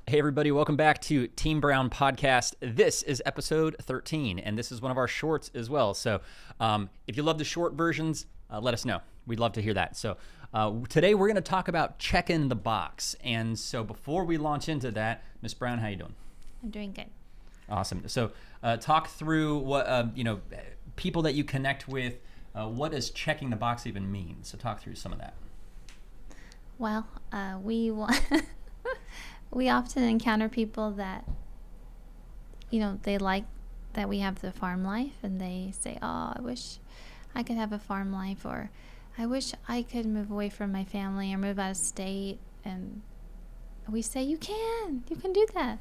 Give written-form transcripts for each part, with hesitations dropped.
Hey, everybody, welcome back to Team Brown Podcast. This is episode 13, and this is one of our shorts as well. So if you love the short versions, let us know. We'd love to hear that. So today we're going to talk about checking the box. And so before we launch into that, Miss Brown, how you doing? I'm doing good. Awesome. So talk through what, people that you connect with. What does checking the box even mean? So talk through some of that. Well, we often encounter people that, they like that we have the farm life, and they say, oh, I wish I could have a farm life, or I wish I could move away from my family or move out of state. And we say, you can do that.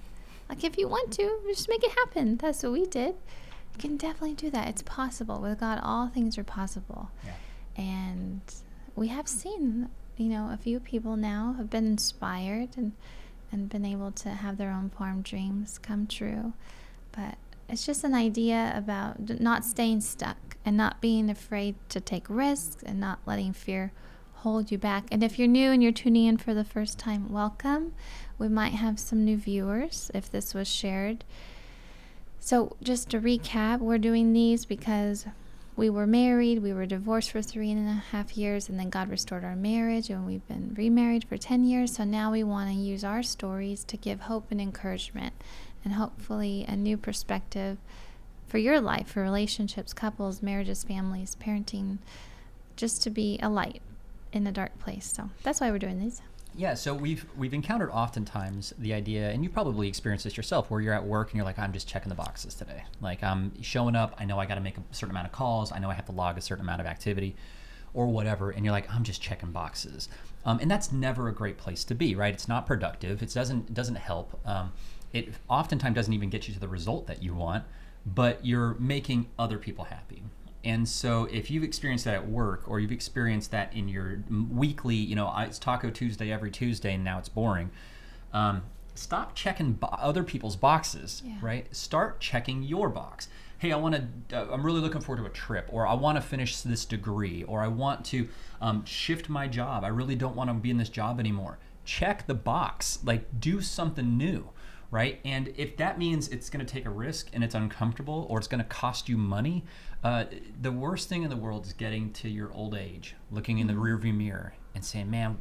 Like, if you want to, just make it happen. That's what we did. You can definitely do that. It's possible. With God, all things are possible. Yeah. And we have seen, a few people now have been inspired and been able to have their own farm dreams come true. But it's just an idea about not staying stuck and not being afraid to take risks and not letting fear hold you back. And if you're new and you're tuning in for the first time, welcome. We might have some new viewers if this was shared. So just to recap, we're doing these because we were married, we were divorced for 3.5 years, and then God restored our marriage, and we've been remarried for 10 years. So now we want to use our stories to give hope and encouragement, and hopefully a new perspective for your life, for relationships, couples, marriages, families, parenting, just to be a light in a dark place. So that's why we're doing these. Yeah, so we've encountered oftentimes the idea, and you probably experienced this yourself, where you're at work and you're like, I'm just checking the boxes today. Like, I'm showing up, I know I got to make a certain amount of calls, I know I have to log a certain amount of activity or whatever, and you're like, I'm just checking boxes. And that's never a great place to be, right? It's not productive. It doesn't help. It oftentimes doesn't even get you to the result that you want, but you're making other people happy. And so if you've experienced that at work, or you've experienced that in your weekly, it's Taco Tuesday every Tuesday and now it's boring, stop checking other people's boxes, right? Start checking your box. Hey, I'm really looking forward to a trip, or I want to finish this degree, or I want to shift my job. I really don't want to be in this job anymore. Check the box, like do something new. Right? And if that means it's going to take a risk and it's uncomfortable, or it's going to cost you money, the worst thing in the world is getting to your old age, looking in the rearview mirror and saying, man,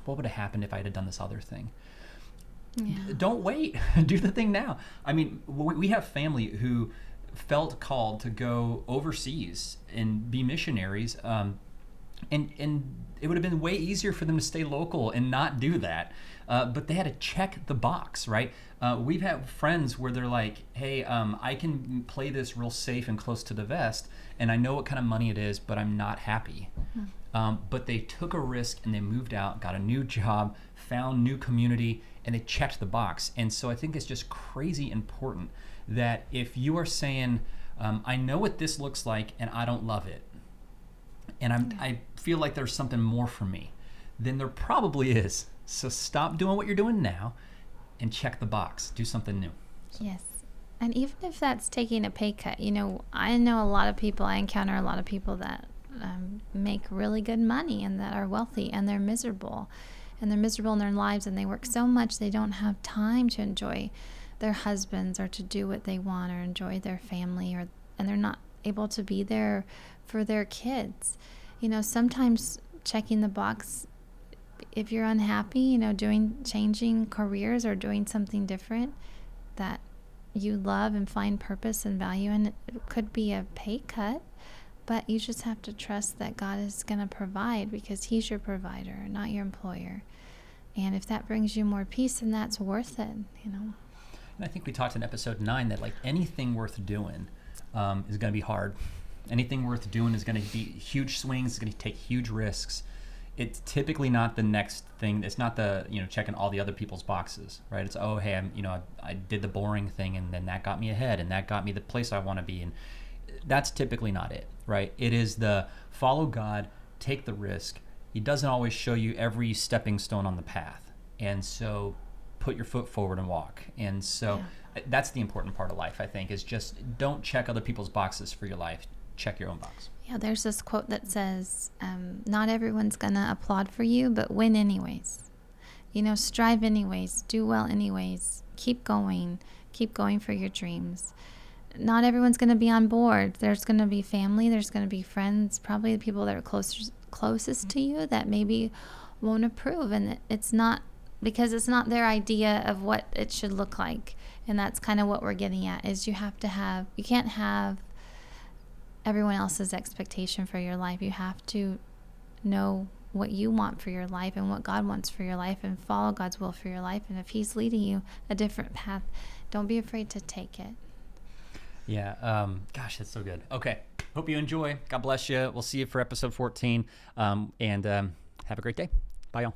what would have happened if I had done this other thing? Yeah. Don't wait. Do the thing now. I mean, we have family who felt called to go overseas and be missionaries, and it would have been way easier for them to stay local and not do that. But they had to check the box, right? We've had friends where they're like, hey, I can play this real safe and close to the vest, and I know what kind of money it is, but I'm not happy. But they took a risk and they moved out, got a new job, found new community, and they checked the box. And so I think it's just crazy important that if you are saying, I know what this looks like and I don't love it, and I feel like there's something more for me, then there probably is. So stop doing what you're doing now and check the box. Do something new. Yes. And even if that's taking a pay cut, I know a lot of people, I encounter a lot of people that make really good money and that are wealthy, and they're miserable. And they're miserable in their lives, and they work so much they don't have time to enjoy their husbands or to do what they want or enjoy their family, and they're not able to be there for their kids. Sometimes checking the box, if you're unhappy, changing careers or doing something different that you love and find purpose and value in, it could be a pay cut, but you just have to trust that God is going to provide, because He's your provider, not your employer. And if that brings you more peace, then that's worth it, And I think we talked in episode 9 that like anything worth doing is going to be hard. Anything worth doing is going to be huge swings. It's going to take huge risks. It's typically not the next thing. It's not the checking all the other people's boxes, right? It's hey, I did the boring thing, and then that got me ahead, and that got me the place I want to be. And that's typically not it, right? It is the follow God, take the risk. He doesn't always show you every stepping stone on the path, and so put your foot forward and walk. And so that's the important part of life, I think, is just don't check other people's boxes for your life. Check your own box. Yeah, there's this quote that says, not everyone's going to applaud for you, but win anyways. strive anyways, do well anyways, keep going for your dreams. Not everyone's going to be on board. There's going to be family, there's going to be friends, probably the people that are closest to you that maybe won't approve, and it's not because it's not their idea of what it should look like. And that's kind of what we're getting at, is you can't have everyone else's expectation for your life. You have to know what you want for your life and what God wants for your life, and follow God's will for your life. And if he's leading you a different path, don't be afraid to take it. Yeah. Gosh, that's so good. Okay. Hope you enjoy. God bless you. We'll see you for episode 14. And have a great day. Bye, y'all.